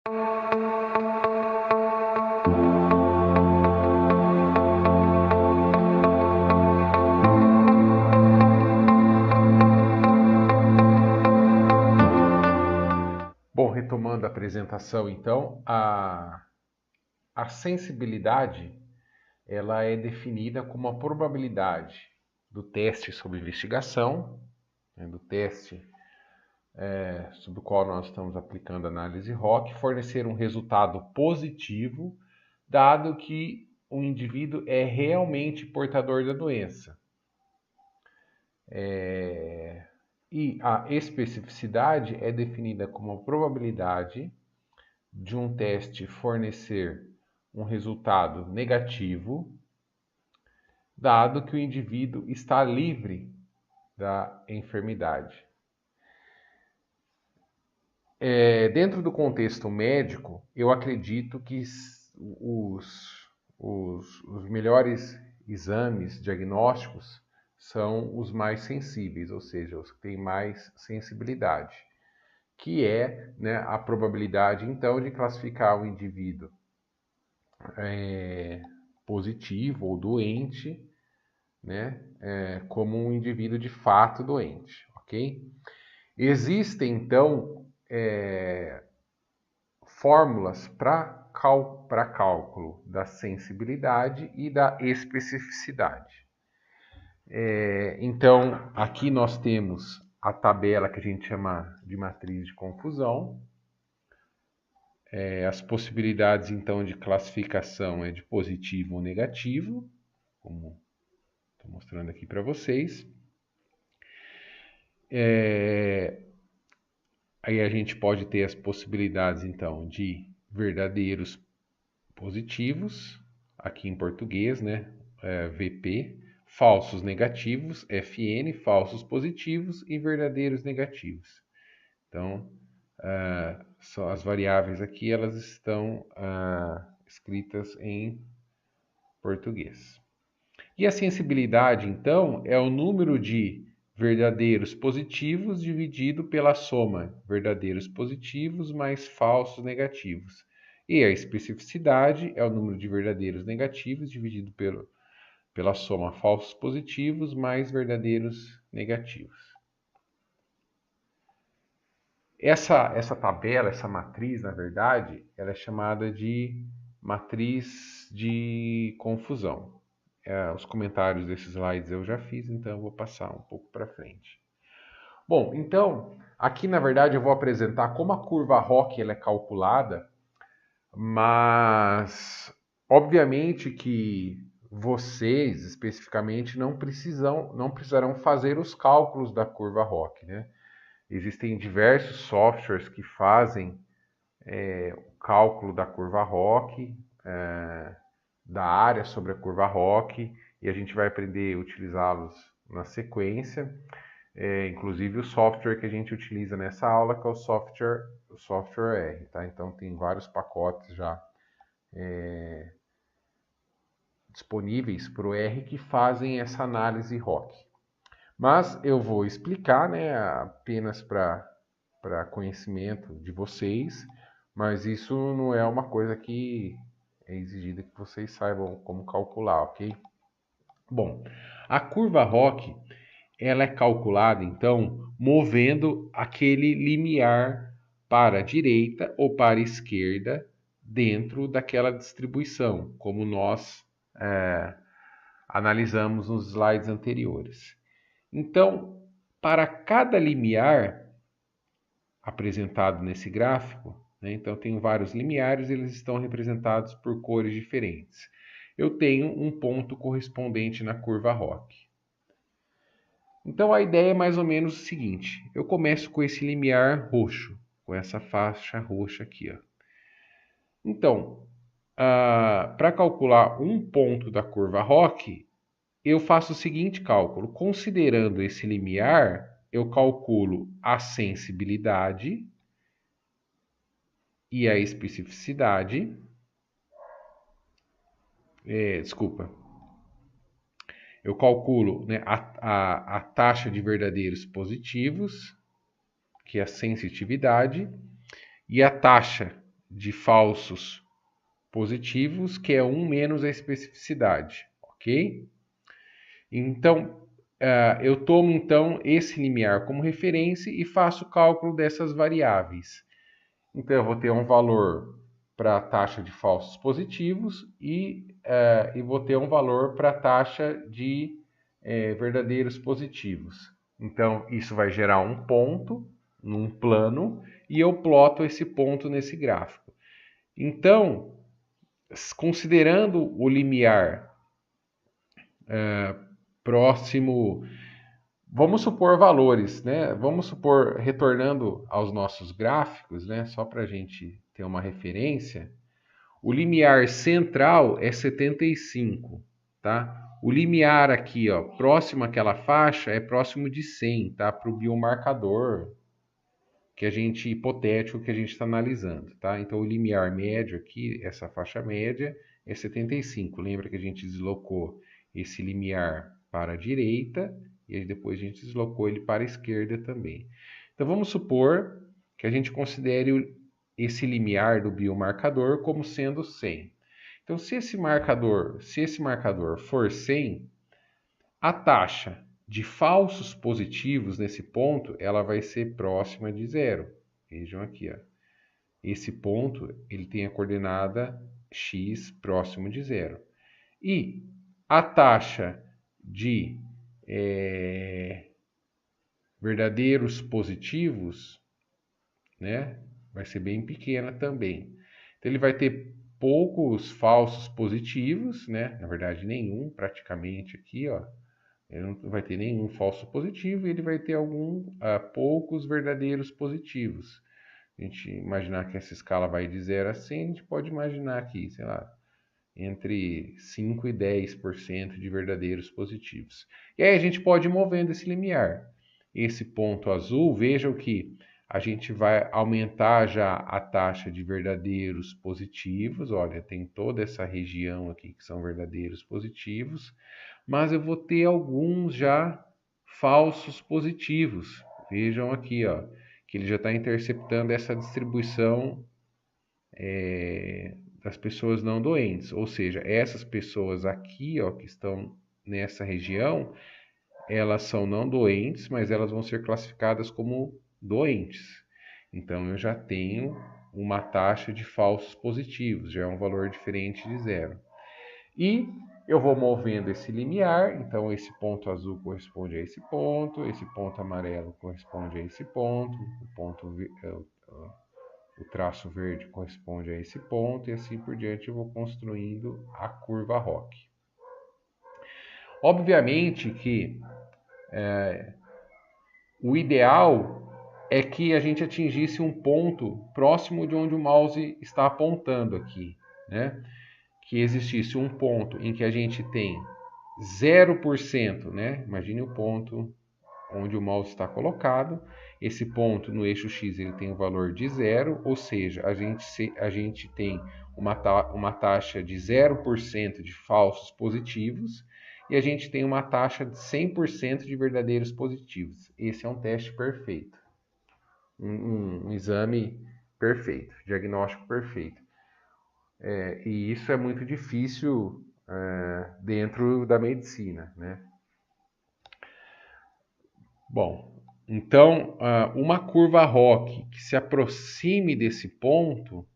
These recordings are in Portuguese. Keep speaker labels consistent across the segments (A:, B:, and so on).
A: Bom, retomando a apresentação, então, a sensibilidade ela é definida como a probabilidade do teste sob investigação, né, do teste sobre o qual nós estamos aplicando a análise ROC, fornecer um resultado positivo, dado que o indivíduo é realmente portador da doença. E a especificidade é definida como a probabilidade de um teste fornecer um resultado negativo, dado que o indivíduo está livre da enfermidade. Dentro do contexto médico, eu acredito que os melhores exames diagnósticos são os mais sensíveis, ou seja, os que têm mais sensibilidade, que é, né, a probabilidade, então, de classificar o indivíduo positivo ou doente, né, como um indivíduo de fato doente, ok? Existem, então, fórmulas para cálculo da sensibilidade e da especificidade. Então, aqui nós temos a tabela que a gente chama de matriz de confusão. As possibilidades, então, de classificação é de positivo ou negativo, como estou mostrando aqui para vocês. Aí a gente pode ter as possibilidades, então, de verdadeiros positivos, aqui em português, né? VP, falsos negativos, FN, falsos positivos e verdadeiros negativos. Então, só as variáveis aqui, elas estão escritas em português. E a sensibilidade, então, é o número de verdadeiros positivos dividido pela soma verdadeiros positivos mais falsos negativos. E a especificidade é o número de verdadeiros negativos dividido pela soma falsos positivos mais verdadeiros negativos. Essa tabela, essa matriz, na verdade, ela é chamada de matriz de confusão. Os comentários desses slides eu já fiz, então eu vou passar um pouco para frente. Bom, então, aqui na verdade eu vou apresentar como a curva ROC ela é calculada, mas obviamente que vocês especificamente não precisarão fazer os cálculos da curva ROC, né? Existem diversos softwares que fazem o cálculo da curva ROC, da área sobre a curva ROC, e a gente vai aprender a utilizá-los na sequência. Inclusive o software que a gente utiliza nessa aula, que é o software R, tá? Então tem vários pacotes já disponíveis para o R que fazem essa análise ROC. Mas eu vou explicar, né, apenas para conhecimento de vocês, mas isso não é uma coisa que é exigida que vocês saibam como calcular, ok? Bom, a curva ROC ela é calculada, então, movendo aquele limiar para a direita ou para a esquerda dentro daquela distribuição, como nós analisamos nos slides anteriores. Então, para cada limiar apresentado nesse gráfico, né, então tenho vários limiares, eles estão representados por cores diferentes. Eu tenho um ponto correspondente na curva ROC. Então a ideia é mais ou menos o seguinte: eu começo com esse limiar roxo, com essa faixa roxa aqui, ó. Então, para calcular um ponto da curva ROC, eu faço o seguinte cálculo: considerando esse limiar, eu calculo a sensibilidade e a especificidade. Eu calculo, né, a taxa de verdadeiros positivos, que é a sensitividade, e a taxa de falsos positivos, que é 1 menos a especificidade, ok? Então, eu tomo então esse limiar como referência e faço o cálculo dessas variáveis. Então, eu vou ter um valor para a taxa de falsos positivos e vou ter um valor para a taxa de verdadeiros positivos. Então, isso vai gerar um ponto num plano e eu ploto esse ponto nesse gráfico. Então, considerando o limiar próximo, vamos supor valores, né? Vamos supor, retornando aos nossos gráficos, né? Só para a gente ter uma referência, o limiar central é 75, tá? O limiar aqui, ó, próximo àquela faixa, é próximo de 100, tá? Para o biomarcador hipotético que a gente está analisando, tá? Então, o limiar médio aqui, essa faixa média, é 75. Lembra que a gente deslocou esse limiar para a direita e aí depois a gente deslocou ele para a esquerda também. Então, vamos supor que a gente considere esse limiar do biomarcador como sendo 100. Então, se esse marcador for 100, a taxa de falsos positivos nesse ponto, ela vai ser próxima de zero. Vejam aqui, ó. Esse ponto, ele tem a coordenada x próximo de zero. E a taxa de verdadeiros positivos, né, vai ser bem pequena também. Então, ele vai ter poucos falsos positivos, né, na verdade nenhum praticamente aqui, ó. Ele não vai ter nenhum falso positivo e ele vai ter poucos verdadeiros positivos. A gente imaginar que essa escala vai de 0 a 100, a gente pode imaginar aqui, sei lá, entre 5 e 10% de verdadeiros positivos. E aí a gente pode ir movendo esse limiar. Esse ponto azul, vejam que a gente vai aumentar já a taxa de verdadeiros positivos. Olha, tem toda essa região aqui que são verdadeiros positivos, mas eu vou ter alguns já falsos positivos. Vejam aqui, ó, que ele já está interceptando essa distribuição das pessoas não doentes. Ou seja, essas pessoas aqui, ó, que estão nessa região, elas são não doentes, mas elas vão ser classificadas como doentes. Então, eu já tenho uma taxa de falsos positivos, já é um valor diferente de zero. E eu vou movendo esse limiar, então esse ponto azul corresponde a esse ponto amarelo corresponde a esse ponto, o traço verde corresponde a esse ponto, e assim por diante eu vou construindo a curva ROC. Obviamente que o ideal é que a gente atingisse um ponto próximo de onde o mouse está apontando aqui, né? Que existisse um ponto em que a gente tem 0%, né? Imagine o ponto onde o mouse está colocado. Esse ponto no eixo X ele tem o valor de 0, ou seja, a gente tem uma taxa de 0% de falsos positivos e a gente tem uma taxa de 100% de verdadeiros positivos. Esse é um teste perfeito, um exame perfeito, diagnóstico perfeito. E isso é muito difícil dentro da medicina, né? Bom, então, uma curva ROC que se aproxime desse ponto,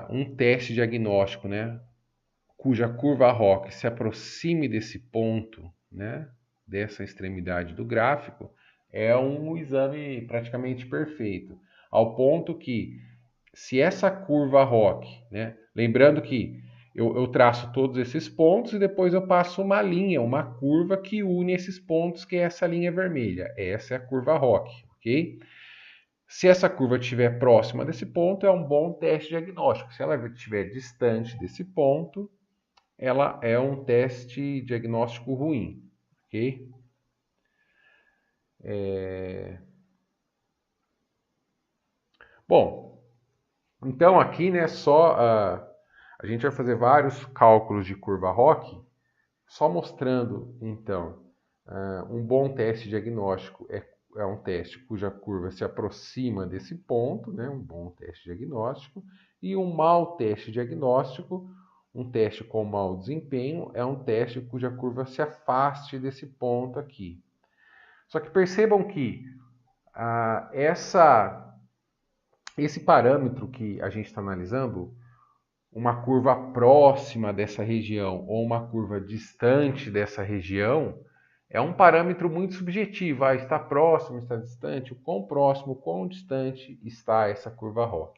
A: um teste diagnóstico, né, cuja curva ROC se aproxime desse ponto, né, dessa extremidade do gráfico, é um exame praticamente perfeito. Ao ponto que, se essa curva ROC, né, lembrando que eu traço todos esses pontos e depois eu passo uma linha, uma curva que une esses pontos, que é essa linha vermelha. Essa é a curva ROC, ok? Se essa curva estiver próxima desse ponto, é um bom teste diagnóstico. Se ela estiver distante desse ponto, ela é um teste diagnóstico ruim, ok? Bom, então aqui, né, a gente vai fazer vários cálculos de curva ROC, só mostrando, então, um bom teste diagnóstico é é um teste cuja curva se aproxima desse ponto, né, um bom teste diagnóstico, e um mau teste diagnóstico, um teste com mau desempenho, é um teste cuja curva se afaste desse ponto aqui. Só que percebam que esse parâmetro que a gente está analisando, uma curva próxima dessa região ou uma curva distante dessa região, é um parâmetro muito subjetivo. Está próximo, está distante, o quão próximo, o quão distante está essa curva ROC,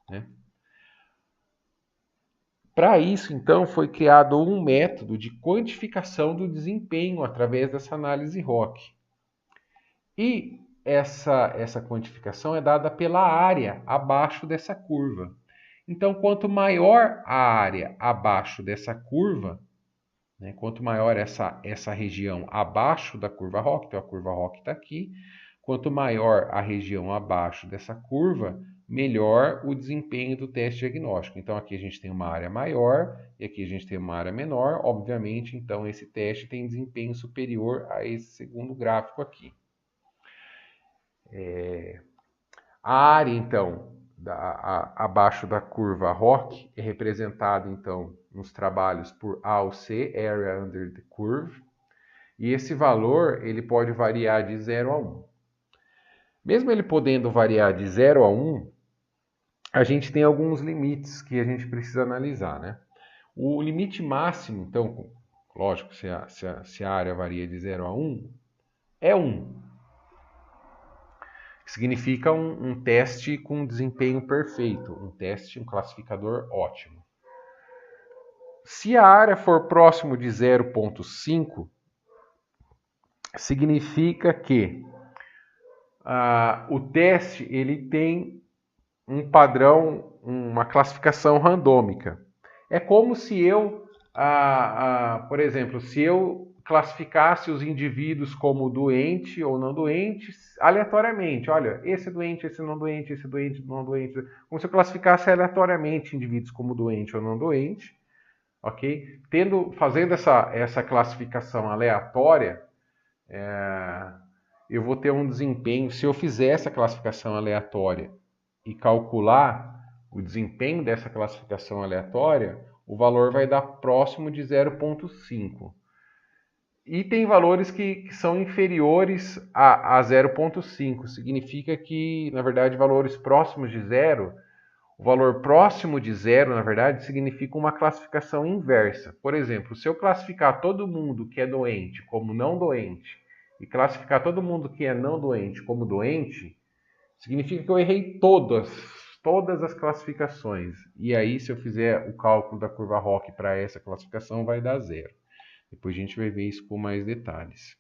A: né? Para isso, então, foi criado um método de quantificação do desempenho através dessa análise ROC. E essa quantificação é dada pela área abaixo dessa curva. Então, quanto maior a área abaixo dessa curva, né, quanto maior essa região abaixo da curva ROC, então a curva ROC está aqui, quanto maior a região abaixo dessa curva, melhor o desempenho do teste diagnóstico. Então, aqui a gente tem uma área maior e aqui a gente tem uma área menor. Obviamente, então, esse teste tem desempenho superior a esse segundo gráfico aqui. A área, então, abaixo da curva ROC é representada, então, nos trabalhos por AUC, Area Under the Curve, e esse valor ele pode variar de 0 a 1. Mesmo ele podendo variar de 0 a 1, a gente tem alguns limites que a gente precisa analisar, né? O limite máximo, então, lógico, se a área varia de 0 a 1, é 1. Significa um teste com desempenho perfeito, um classificador ótimo. Se a área for próximo de 0,5, significa que o teste ele tem um padrão, uma classificação randômica. É como se eu, por exemplo, se eu classificasse os indivíduos como doente ou não doentes aleatoriamente. Olha, esse é doente, esse não doente, esse é doente, não doente. Como se eu classificasse aleatoriamente indivíduos como doente ou não doente, ok? Fazendo essa classificação aleatória, eu vou ter um desempenho. Se eu fizer essa classificação aleatória e calcular o desempenho dessa classificação aleatória, o valor vai dar próximo de 0,5. E tem valores que são inferiores a 0,5. Significa que, na verdade, valores próximos de zero, o valor próximo de zero, na verdade, significa uma classificação inversa. Por exemplo, se eu classificar todo mundo que é doente como não doente e classificar todo mundo que é não doente como doente, significa que eu errei todas as classificações. E aí, se eu fizer o cálculo da curva ROC para essa classificação, vai dar zero. Depois a gente vai ver isso com mais detalhes.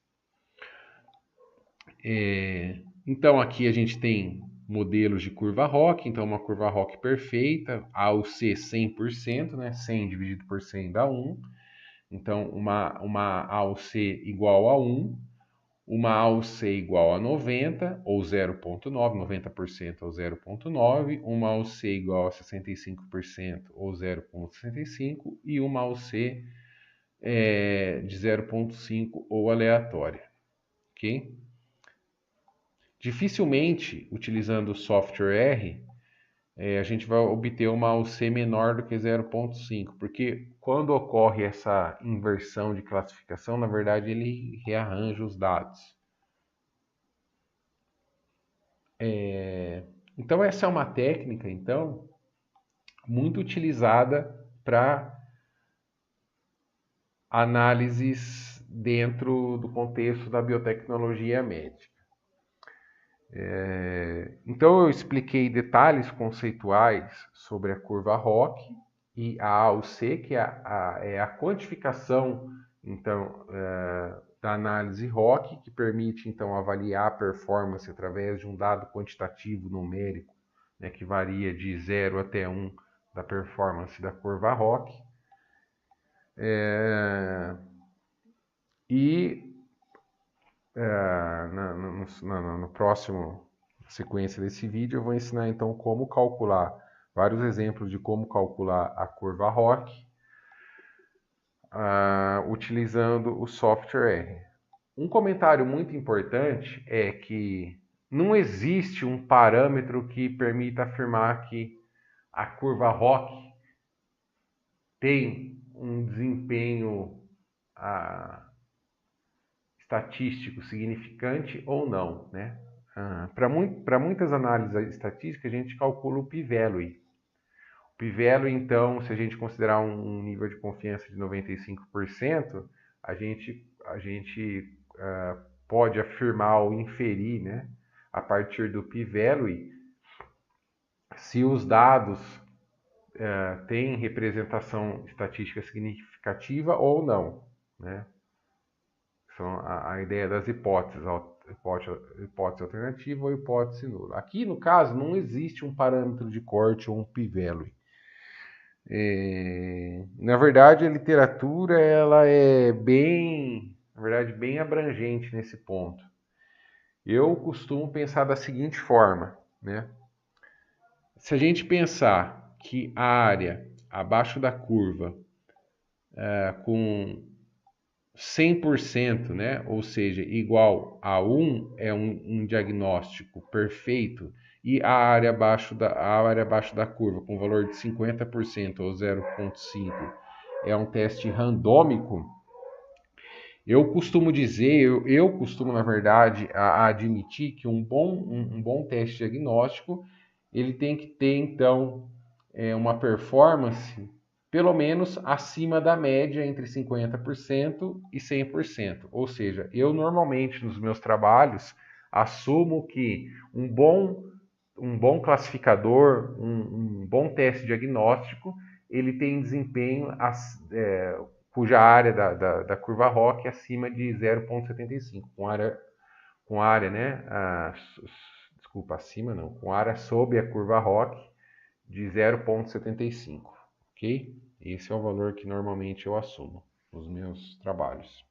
A: Então, aqui a gente tem modelos de curva ROC. Então, uma curva ROC perfeita, AUC 100%, né? 100 dividido por 100 dá 1. Então, uma AUC igual a 1. Uma AUC igual a 90, ou 0,9, 90% ou 0,9, uma AUC igual a 65%, ou 0,65, e uma AUC de 0,5 ou aleatória. Ok? Dificilmente, utilizando o software R, a gente vai obter uma AUC menor do que 0,5, porque quando ocorre essa inversão de classificação, na verdade ele rearranja os dados. Então essa é uma técnica, então, muito utilizada para análises dentro do contexto da biotecnologia médica. Então eu expliquei detalhes conceituais sobre a curva ROC e a AUC, que é a quantificação então, da análise ROC, que permite então avaliar a performance através de um dado quantitativo numérico, né, que varia de 0 até 1 da performance da curva ROC. No próximo sequência desse vídeo eu vou ensinar então como calcular, vários exemplos de como calcular a curva ROC utilizando o software R. Um comentário muito importante é que não existe um parâmetro que permita afirmar que a curva ROC tem um desempenho estatístico significante ou não, né? Para muitas análises estatísticas, a gente calcula o p-value. O p-value, então, se a gente considerar um nível de confiança de 95%, a gente pode afirmar ou inferir, né, a partir do p-value, se os dados têm representação estatística significativa ou não, né? São a ideia das hipóteses, hipótese alternativa ou hipótese nula. Aqui, no caso, não existe um parâmetro de corte ou um p-value. Na verdade, a literatura ela é na verdade, bem abrangente nesse ponto. Eu costumo pensar da seguinte forma, né? Se a gente pensar que a área abaixo da curva com 100%, né? Ou seja, igual a 1 é um diagnóstico perfeito e a área abaixo da curva com valor de 50% ou 0,5 é um teste randômico, eu costumo dizer, eu costumo, na verdade, a admitir que um bom teste diagnóstico ele tem que ter, então, uma performance pelo menos acima da média entre 50% e 100%. Ou seja, eu normalmente nos meus trabalhos assumo que um bom classificador, um bom teste diagnóstico, ele tem desempenho cuja área da curva ROC é acima de 0,75, com área, né? Desculpa, acima não, com área sob a curva ROC de 0,75, ok? Esse é o valor que normalmente eu assumo nos meus trabalhos.